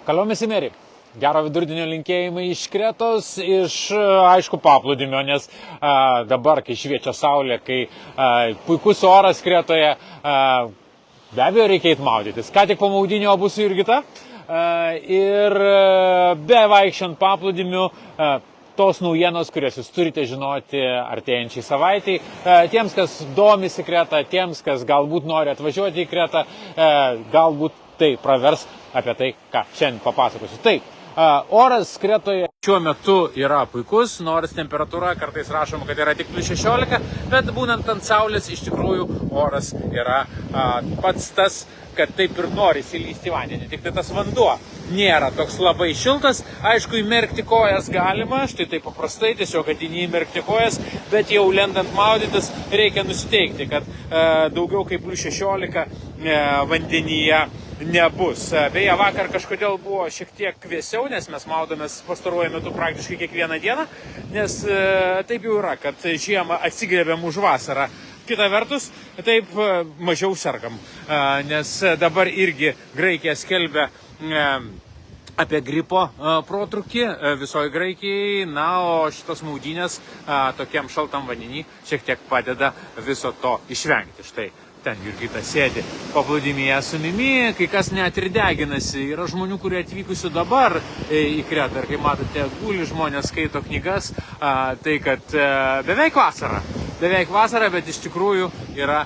Kaliau Mesimeri. Gero vidurdienio linkėjimai iš Kretos, iš, aišku, paplūdimio, nes dabar, kai šviečia saulė, kai puikus oras Kretoje, be abejo reikia eit maudytis. Ką tik po maudynio abu su Jurgita ir be vaikščiant paplūdimiu, tos naujienos, kurias jūs turite žinoti artėjančiai savaitai. Tiems, kas domisi Kretą, tiems, kas galbūt nori atvažiuoti į Kretą, galbūt tai pravers apie tai, ką šiandien papasakosiu. Taip, oras Kretoje šiuo metu yra puikus, nors temperatūra kartais rašoma, kad yra tik +16, bet būnant ant saulės iš tikrųjų oras yra pats tas, kad taip ir nori įlįsti į vandenį. Tik tai tas vanduo nėra toks labai šiltas. Aišku, įmerkti kojas galima, štai taip paprastai, tiesiog ateini įmerkti kojas, bet jau lendant maudytis reikia nusiteikti, kad daugiau kaip +16 vandenyje nebus. Beje, vakar kažkodėl buvo šiek tiek vėsiau, nes mes maudomės pastaruoju metu praktiškai kiekvieną dieną, nes taip jau yra, kad žiemą atsigrėbėm už vasarą. Kita vertus, taip mažiau sergam, nes dabar irgi Graikija skelbia apie gripo protrūkį visoje Graikijai, na, o šitos maudynės tokiam šaltam vandenį šiek tiek padeda viso to išvengti. Štai ten Jurgita sėdi paplūdimyje su Mimi, kai kas net ir deginasi. Yra žmonių, kurie atvykusių dabar į Kretą ir, kaip matote, guli žmonės, skaito knygas, tai kad beveik vasara, bet iš tikrųjų yra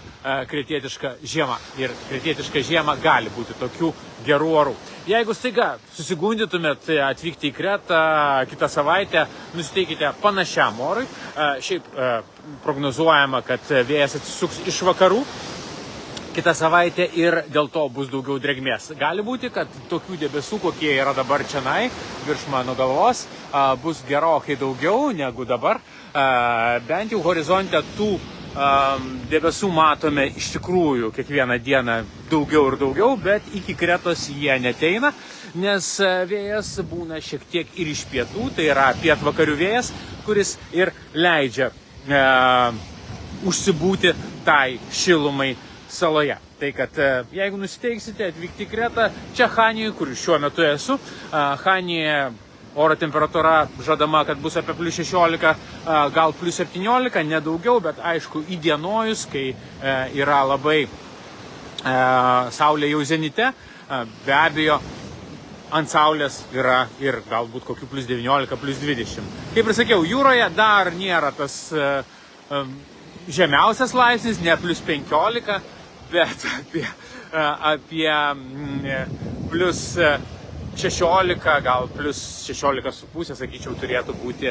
kretietiška žiema. Ir kretietiška žiema gali būti tokių gerų orų. Jeigu staiga susigundytumėt atvykti į Kretą kitą savaitę, nusiteikite panašiam orui. Šiaip prognozuojama, kad vėjas atsisuks iš vakarų kitą savaitę ir dėl to bus daugiau drėgmės. Gali būti, kad tokių debesų, kokie yra dabar čianai, virš mano galvos, bus gerokai daugiau negu dabar. Bent jau horizonte tų debesų matome iš tikrųjų kiekvieną dieną daugiau ir daugiau, bet iki Kretos jie neteina, nes vėjas būna šiek tiek ir iš pietų, tai yra pietvakarių vėjas, kuris ir leidžia užsibūti tai šilumai saloje. Tai kad jeigu nusiteiksite atvykti į Kretą, čia Chanijoje, kur šiuo metu esu, Chanijoje oro temperatūra žadama, kad bus apie +16, gal +17, nedaugiau, bet aišku įdienojus, kai yra labai saulė jau zenite, be abejo ant saulės yra ir galbūt kokių +19, +20. Kaip ir sakiau, jūroje dar nėra tas žemiausias laipsnis, ne +15, bet apie +16, gal +16,5, sakyčiau, turėtų būti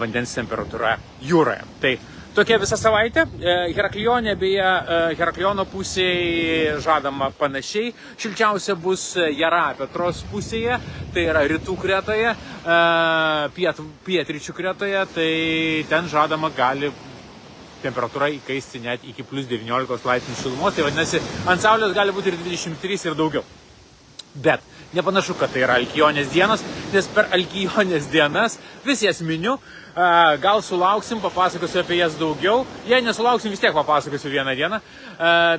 vandens temperatūra jūroje. Tai tokia visa savaitė. Heraklione, beje, Herakliono pusėje žadama panašiai. Šilčiausia bus Jarapetros pusėje, tai yra rytų Kretoje, pietryčių Kretoje, tai ten žadama gali temperatūra įkaisti net iki +19 laipsnių šilumos, tai vadinasi, ant saulės gali būti ir 23 ir daugiau. Bet nepanašu, kad tai yra Alkionės dienos, nes per Alkionės dienas vis jas miniu, gal sulauksim, papasakosiu apie jas daugiau, jei nesulauksim, vis tiek papasakosiu vieną dieną,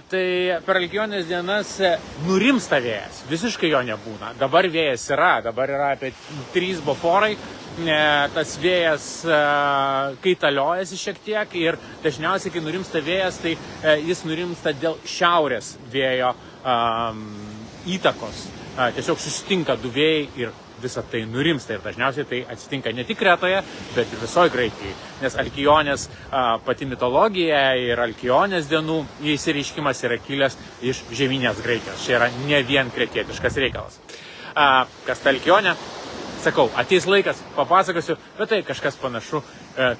tai per Alkionės dienas nurimsta vėjas, visiškai jo nebūna, dabar vėjas yra, dabar yra apie 3 boforai, tas vėjas kaitaliojasi šiek tiek ir dažniausiai, kai nurimsta vėjas, tai jis nurimsta dėl šiaurės vėjo įtakos. Tiesiog susitinka du vėjai ir visą tai nurimsta ir dažniausiai tai atsitinka ne tik Kretoje, bet ir visoje Graikijai, nes Alkionės pati mitologija ir Alkionės dienų įsireiškimas yra kilęs iš žemynės Graikijos. Čia yra ne vien kretietiškas reikalas. Kas ta Alkionė? Sakau, ateis laikas, papasakosiu, bet tai kažkas panašu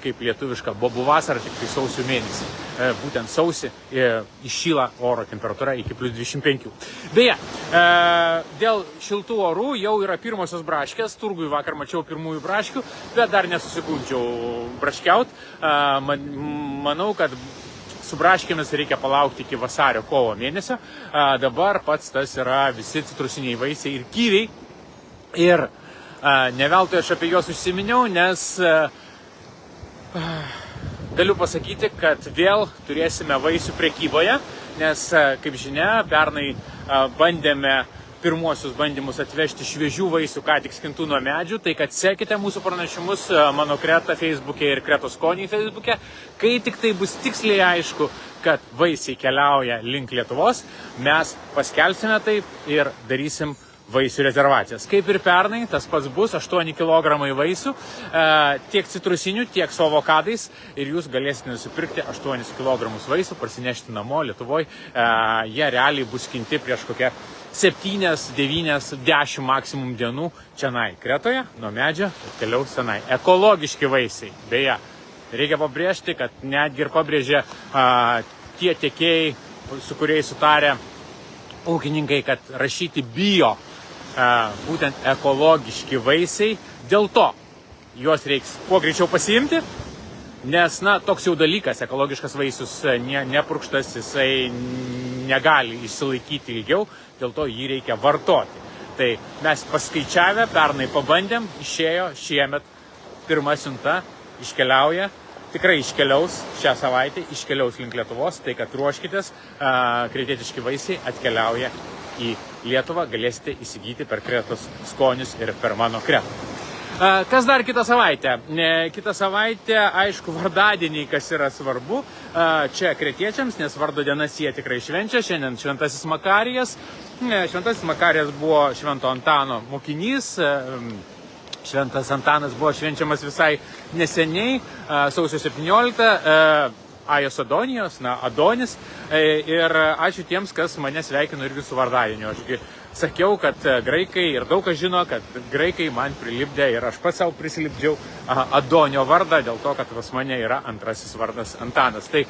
kaip lietuviška bobų vasara, tik tai sausio mėnesį. Būtent sausį iššyla oro temperatūra iki +25. Beje, dėl šiltų orų jau yra pirmosios braškės, turgui vakar mačiau pirmųjų braškių, bet dar nesusigundžiau braškiaut. Manau, kad su braškėmis reikia palaukti iki vasario kovo mėnesio. Dabar pats tas yra visi citrusiniai vaisiai ir kiviai. Ir ne veltui aš apie juos užsiminiau, nes galiu pasakyti, kad vėl turėsime vaisių prekyboje, nes, kaip žinia, pernai bandėme pirmuosius bandymus atvežti šviežių vaisių, ką tik skintų nuo medžių, tai kad sekite mūsų pranešimus mano Kreta Facebook'e ir Kretos skoniai Facebook'e, kai tik tai bus tiksliai aišku, kad vaisiai keliauja link Lietuvos, mes paskelbsime taip ir darysim vaisių rezervacijas. Kaip ir pernai, tas pats bus 8 kg vaisių, tiek citrusinių, tiek su avokadais ir jūs galėsite nusipirkti 8 kg vaisių, parsinešti namo Lietuvoje. Jie realiai bus skinti prieš kokią 7, 9, 10 maksimum dienų čianai Kretoje, nuo medžio atkeliaus tenai. Ekologiški vaisiai. Beje, reikia pabrėžti, kad netgi ir pabrėžė tie tiekėjai, su kuriais sutarė ūkininkai, kad rašyti bio, būtent ekologiški vaisiai, dėl to juos reiks kuo greičiau pasiimti, nes, toks jau dalykas, ekologiškas vaisius nepurkštas, jisai negali išsilaikyti ilgiau, dėl to jį reikia vartoti. Tai mes paskaičiavę, pernai pabandėm, išėjo šiemet pirma siunta, iškeliauja, tikrai iškeliaus šią savaitę, iškeliaus link Lietuvos, tai kad ruoškitės, kretietiški vaisiai atkeliauja į Lietuvą, galėsite įsigyti per Kretos skonius ir per mano Kretą. Kas dar kitą savaitę? Kitą savaitę, aišku, vardadieniai, kas yra svarbu, čia kretiečiams, nes vardo dienas jie tikrai švenčia. Šiandien Šventasis Makarijas. Šventasis Makarijas buvo Švento Antano mokinys. Šventas Antanas buvo švenčiamas visai neseniai, sausio 17. Ajos Adonijos, Adonis. Ir ačiū tiems, kas mane sveikino irgi su vardadieniu. Ašgi sakiau, kad graikai, ir daug kas žino, kad graikai man prilipdė ir aš pats savo prisilipdžiau Adonio vardą, dėl to, kad pas mane yra antrasis vardas Antanas. Tai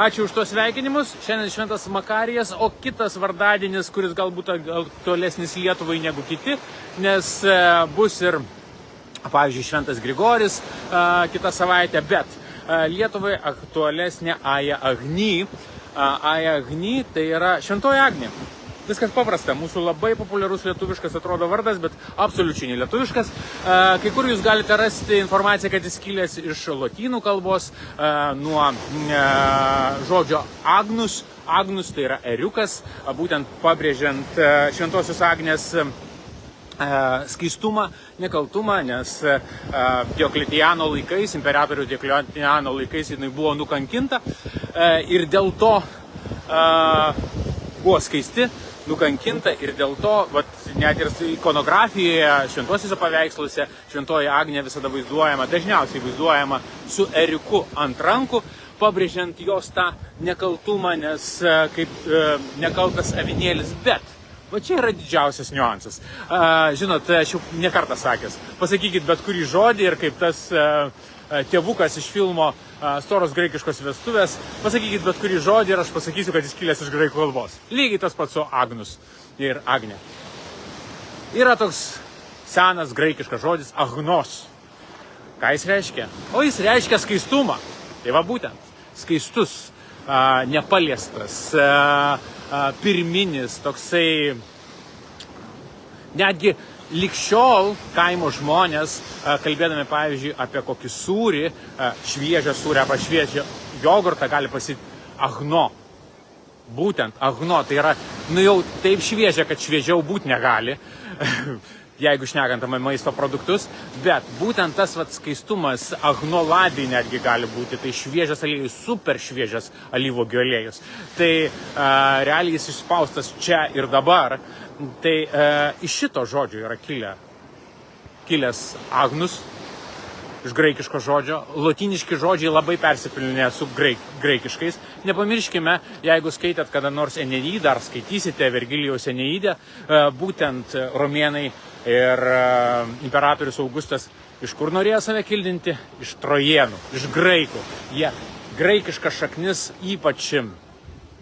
ačiū už tos sveikinimus. Šiandien Šventas Makarijas, o kitas vardadienis, kuris galbūt aktualesnis Lietuvai negu kiti, nes bus ir, pavyzdžiui, Šventas Grigoris kitą savaitę, bet Lietuvai aktualesnė Aja Agni. Aja Agni tai yra Šventoji Agnė. Viskas paprasta, mūsų labai populiarus lietuviškas atrodo vardas, bet absoliučiai nelietuviškas. Kai kur jūs galite rasti informaciją, kad jis kilęs iš lotynų kalbos, nuo žodžio agnus. Agnus tai yra eriukas, būtent pabrėžiant Šventosios Agnės skaistumą, nekaltumą, nes Diokletiano laikais, imperatorių Diokletiano laikais jinai buvo nukankinta ir dėl to buvo skaisti, nukankinta ir dėl to, net ir ikonografijoje, šventosiuose paveiksluose, Šventoji Agnė visada vaizduojama, dažniausiai vaizduojama su eriuku ant rankų, pabrėžiant jos tą nekaltumą, nes kaip nekaltas avinėlis, bet va čia yra didžiausias niuansas. Žinot, aš jau ne kartą sakęs, pasakykit bet kurį žodį ir kaip tas tėvukas iš filmo Storos graikiškos vestuvės, pasakykit bet kurį žodį ir aš pasakysiu, kad jis kilęs iš graikų kalbos. Lygiai tas pats su Agnus ir Agnė. Yra toks senas graikiškas žodis agnos. Ką jis reiškia? O jis reiškia skaistumą. Tai va būtent, skaistus, nepaliestas, pirminis, toksai, netgi likščiol kaimo žmonės, kalbėdami, pavyzdžiui, apie kokį sūrį, šviežią sūrį arba šviežią jogurtą, gali pasakyti agno. Būtent agno, tai yra, jau taip šviežia, kad šviežiau būti negali, jeigu šnekant apie maisto produktus, bet būtent tas skaistumas, agnoladai netgi gali būti, tai šviežias aliejus, super šviežias alyvuogių aliejus. Tai realiai jis išspaustas čia ir dabar, tai iš šito žodžio yra kilęs agnus, iš graikiško žodžio. Lotyniški žodžiai labai persipilnė su graikiškais. Nepamirškime, jeigu skaitėt kada nors Eneidą ar skaitysite Vergilijaus Eneidę, būtent romėnai ir imperatorius Augustas iš kur norėjo save kildinti? Iš trojėnų, iš graikų. Jie graikiškas šaknis, ypač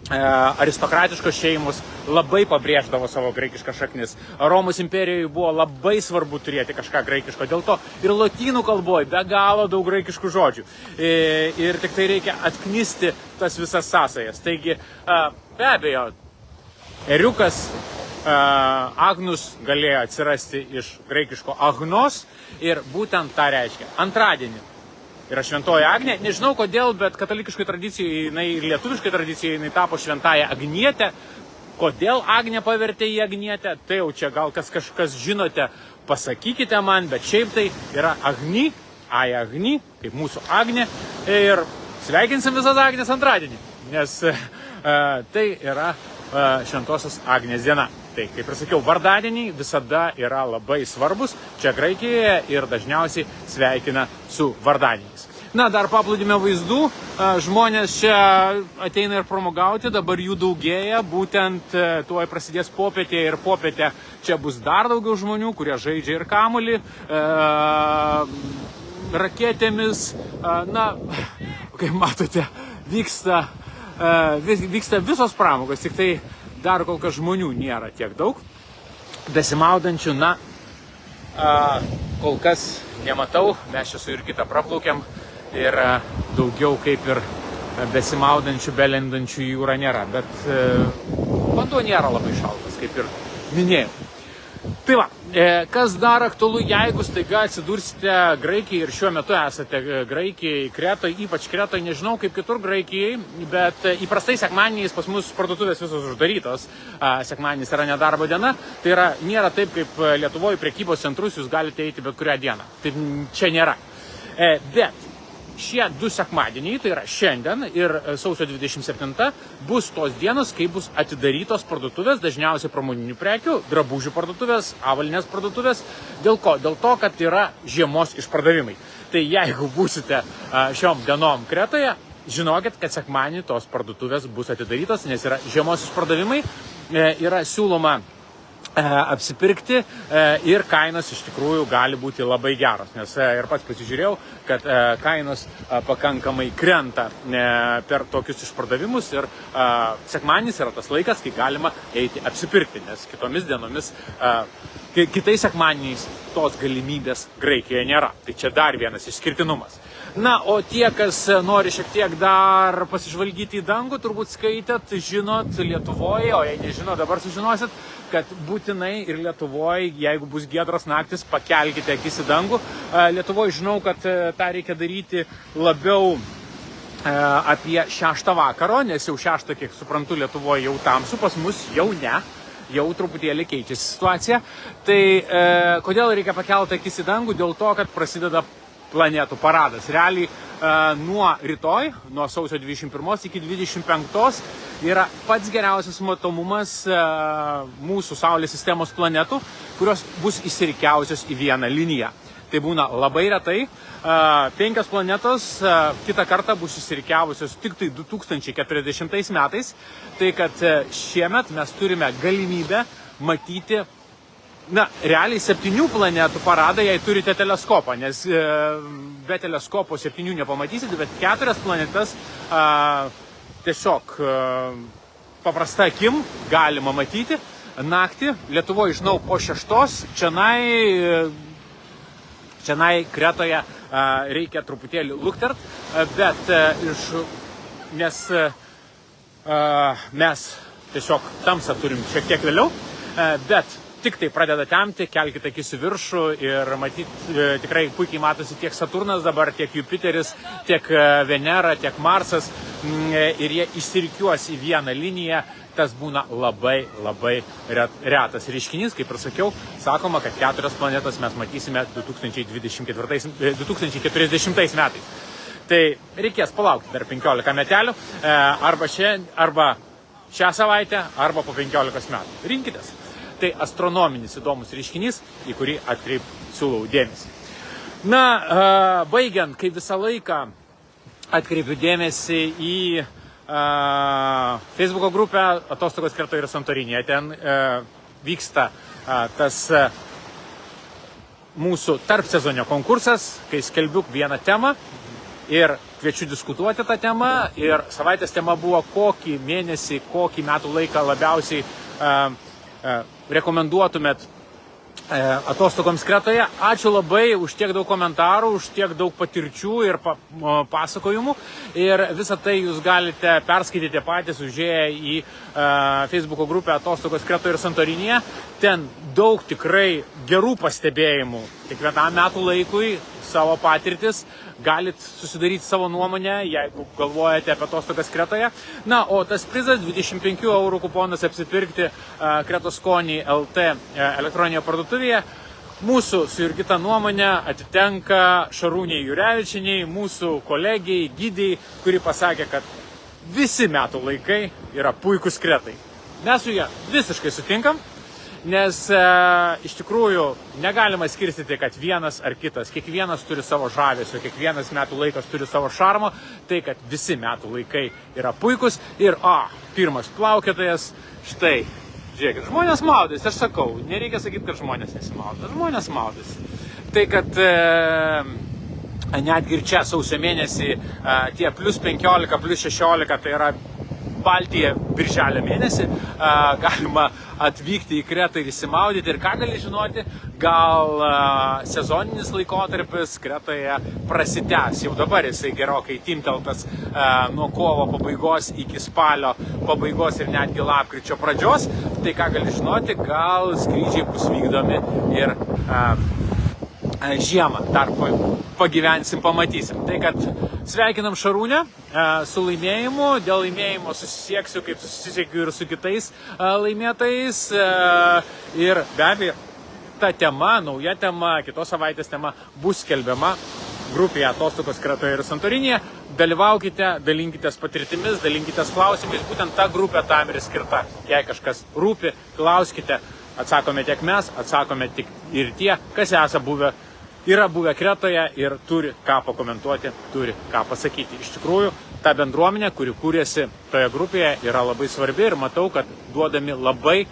aristokratiškos šeimos labai pabrėždavo savo graikiškas šaknis. Romos imperijoje buvo labai svarbu turėti kažką graikiško, dėl to ir lotynų kalboje be galo daug graikiškų žodžių. Ir tik tai reikia atknisti tas visas sąsajas. Taigi, be abejo, eriukas, agnus galėjo atsirasti iš graikiško agnos ir būtent tą reiškia. Antradienį yra Šventoji Agnė. Nežinau kodėl, bet katalikiškai tradicijai, ir lietuviškai tradicijai jinai tapo Šventąja Agnietė. Kodėl Agnė pavertė į Agnietę, tai jau čia gal kažkas žinote, pasakykite man, bet šiaip tai yra Agni, Agni, kaip mūsų Agnė, ir sveikinsim visas Agnės antradienį, nes tai yra Šventosios Agnės diena. Tai, kaip ir sakiau, vardadieniai visada yra labai svarbus čia Graikijoje ir dažniausiai sveikina su vardadieniais. Na, dar paplūdimio vaizdų, žmonės čia ateina ir pramogauti, dabar jų daugėja, būtent tuoj prasidės popietė ir popietė čia bus dar daugiau žmonių, kurie žaidžia ir kamuolį, raketėmis, na, kaip matote, vyksta visos pramogos, tik tai dar kol kas žmonių nėra tiek daug, besimaudančių, na, kol kas nematau, mes čia su Jurgita praplaukiam ir daugiau kaip ir besimaudančių, belendančių į jūrą nėra, bet vanduo nėra labai šaltas, kaip ir minėjau. Tai va, kas dar aktualu, jeigu staiga atsidursite Graikijai ir šiuo metu esate Graikijai, Kretoje, ypač Kretoje, nežinau kaip kitur Graikijai, bet įprastai sekmadieniais pas mus parduotuvės visos uždarytos, sekmadienis yra nedarbo diena, tai yra nėra taip kaip Lietuvoje prekybos centrus, jūs galite eiti bet kurią dieną, tai čia nėra. Bet šie du sekmadieniai, tai yra šiandien ir sausio 27, bus tos dienos, kai bus atidarytos parduotuvės, dažniausiai pramoninių prekių, drabužių parduotuvės, avalynės parduotuvės. Dėl ko? Dėl to, kad yra žiemos išpardavimai. Tai jeigu būsite šiom dienom Kretoje, žinokit, kad sekmadienį tos parduotuvės bus atidarytos, nes yra žiemos išpardavimai, yra siūloma apsipirkti ir kainos iš tikrųjų gali būti labai geros, nes ir pats pasižiūrėjau, kad kainos pakankamai krenta per tokius išpardavimus ir sekmadienis yra tas laikas, kai galima eiti apsipirkti, nes kitomis dienomis, kitais sekmadieniais tos galimybės Graikijoje nėra. Tai čia dar vienas išskirtinumas. Na, o tie, kas nori šiek tiek dar pasižvalgyti į dangų, turbūt skaitėt, žinot Lietuvoje, o jei nežinot, dabar sužinosit, kad būtinai ir Lietuvoje, jeigu bus giedros naktis, pakelkite akis į dangų. Lietuvoje žinau, kad tą reikia daryti labiau apie 6 vakaro, nes jau 6, kiek suprantu, Lietuvoje jau tamsu, pas mus jau ne. Jau truputėlį keičiasi situacija. Tai kodėl reikia pakelti akis į dangų? Dėl to, kad prasideda planetų paradas. Realiai nuo rytoj, nuo sausio 21 iki 25 yra pats geriausias matomumas mūsų Saulės sistemos planetų, kurios bus įsirikiausios į vieną liniją. Tai būna labai retai. 5 planetos kitą kartą bus įsirikiavusios tik tai 2040 metais. Tai kad šiemet mes turime galimybę matyti, na, realiai 7 planetų paradą, jei turite teleskopą, nes be teleskopo 7 nepamatysite, bet 4 planetas tiesiog paprasta akim galima matyti. Naktį Lietuvoje, žinau, po 6, čianai Kretoje reikia truputėlį luktert, bet nes mes tiesiog tamsą turim šiek tiek vėliau, bet tik tai pradeda temti, kelkite akis į viršų ir matyti tikrai puikiai matosi tiek Saturnas dabar, tiek Jupiteris, tiek Venera, tiek Marsas ir jie išsirikiuos į vieną liniją. Tas būna labai, labai retas reiškinys, kaip ir sakiau, sakoma, kad 4 planetas mes matysime 2040 metais. Tai reikės palaukti dar 15 metelių, arba šią savaitę, arba po 15 metų. Rinkitės. Tai astronominis įdomus reiškinys, į kurį siūlau dėmesį. Na, baigiant, kaip visą laiką atkreipiu dėmesį į Facebooko grupę Atostogos Kretoje ir Santorinėje. Ten vyksta tas mūsų tarpsezonio konkursas, kai skelbiu vieną temą ir kviečiu diskutuoti tą temą. Ir savaitės tema buvo, kokį mėnesį, kokį metų laiką labiausiai rekomenduotumėt atostogoms Kretoje. Ačiū labai už tiek daug komentarų, už tiek daug patirčių ir pasakojimų. Ir visą tai jūs galite perskaityti patys užėję į Facebooko grupę Atostogos Kretoje ir Santorinėje. Ten daug tikrai gerų pastebėjimų kiekvienam metų laikui, savo patirtis, galit susidaryti savo nuomonę, jeigu galvojate apie atostogas Kretoje. Na, o tas prizas 25 eurų kuponas apsipirkti Kretos Skoniai LT elektroninėje parduotuvėje. Mūsų su Jurgita nuomonė atitenka Šarūnei Jurevičiniai, mūsų kolegijai, gidijai, kuri pasakė, kad visi metų laikai yra puikus Kretai. Mes su ją visiškai sutinkam, nes iš tikrųjų negalima skirstyti, kad vienas ar kitas, kiekvienas turi savo žavesio, kiekvienas metų laikas turi savo šarmo, tai kad visi metų laikai yra puikus ir pirmas plaukiotojas, štai, žiūrėkit, žmonės maudys, aš sakau, nereikia sakyti, kad žmonės nesimaudo, žmonės maudys. Tai kad netgi ir čia sausio mėnesį tie plus 15, plus 16, tai yra Baltija birželio mėnesį, galima atvykti į Kretą ir įsimaudyti. Ir ką gali žinoti, gal sezoninis laikotarpis Kretoje prasitęs. Jau dabar jisai gerokai timteltas nuo kovo pabaigos iki spalio pabaigos ir netgi lapkričio pradžios. Tai ką gali žinoti, gal skrydžiai bus vykdomi ir žiemą dar pagyvensim, pamatysim. Tai kad sveikinam Šarūnę su laimėjimu. Dėl laimėjimo susisieksiu, kaip susisiekiu ir su kitais laimėtojais. Ir be abejo, ta tema, nauja tema, kitos savaitės tema bus skelbiama grupėje Atostogos Kretoje ir Santorinėje. Dalyvaukite, dalinkitės patirtimis, dalinkitės klausimais. Būtent ta grupė tam ir skirta. Jei kažkas rūpi, klauskite. Atsakome tiek mes, atsakome tik ir tie, kas yra buvę Kretoje ir turi ką pakomentuoti, turi ką pasakyti. Iš tikrųjų, ta bendruomenė, kuri kūrėsi toje grupėje, yra labai svarbi ir matau, kad duodami labai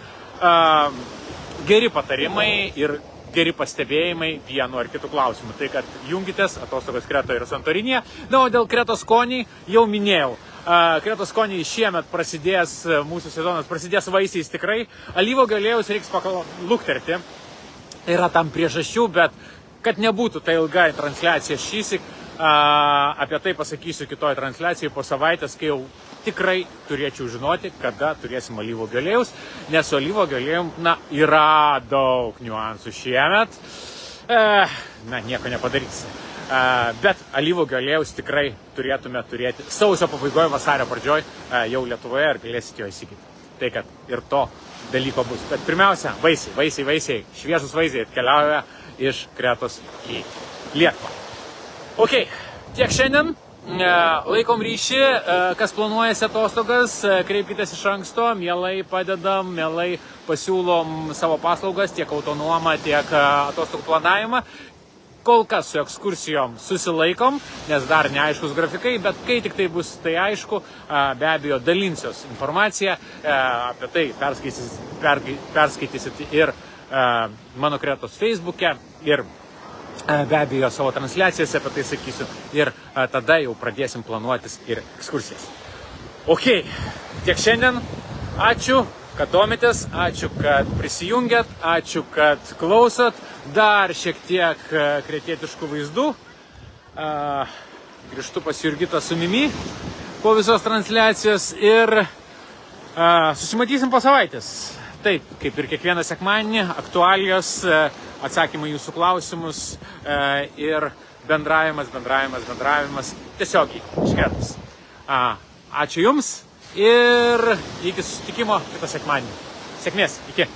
geri patarimai ir geri pastebėjimai vienu ar kitu klausimu. Tai kad jungitės Atostogos Kretoje ir Santorinėje. Na, o dėl Kretos Skoniai jau minėjau. Kretos Skoniai šiemet prasidės, mūsų sezonas prasidės vaisiais tikrai. Alyvuogių aliejaus reiks lukterti. Yra tam priežasčių, bet kad nebūtų ta ilga transliacija šįsyk, apie tai pasakysiu kitoj transliacijai po savaitės, kai jau tikrai turėčiau žinoti, kada turėsim alyvuogių aliejaus, nes su alyvuogių aliejum, yra daug niuansų šiemet. Nieko nepadarysi. Bet alyvuogių aliejaus tikrai turėtume turėti sausio pabaigoje, vasario pradžioj jau Lietuvoje ir galėsite jo įsigyti. Tai kad ir to dalyko bus. Bet pirmiausia, vaisiai, šviežus vaisiai atkeliauja iš Kretos į Lietuvą. Ok, tiek šiandien. Laikom ryšį, kas planuojasi atostogas, kreipkitės iš anksto, mielai padedam, mielai pasiūlom savo paslaugas, tiek autonomą, tiek atostogų planavimą. Kol kas su ekskursijom susilaikom, nes dar neaiškus grafikai, bet kai tik tai bus tai aišku, be abejo dalinsiuos informaciją, apie tai perskaitysit ir mano Kretos Facebook'e ir be abejo savo transliacijose apie tai sakysiu ir tada jau pradėsim planuotis ir ekskursijas. Ok, tiek šiandien. Ačiū, kad domitės, ačiū, kad prisijungėt, ačiū, kad klausot. Dar šiek tiek kretietiškų vaizdų. Grįžtu pas Jurgitą su Mimi po visos transliacijos ir susimatysim po savaitės. Taip, kaip ir kiekvieną sekmadienį, aktualijos, atsakymai jūsų klausimus ir bendravimas tiesiogiai iš Kretos. Ačiū Jums ir iki susitikimo kitą sekmadienį. Sėkmės, iki.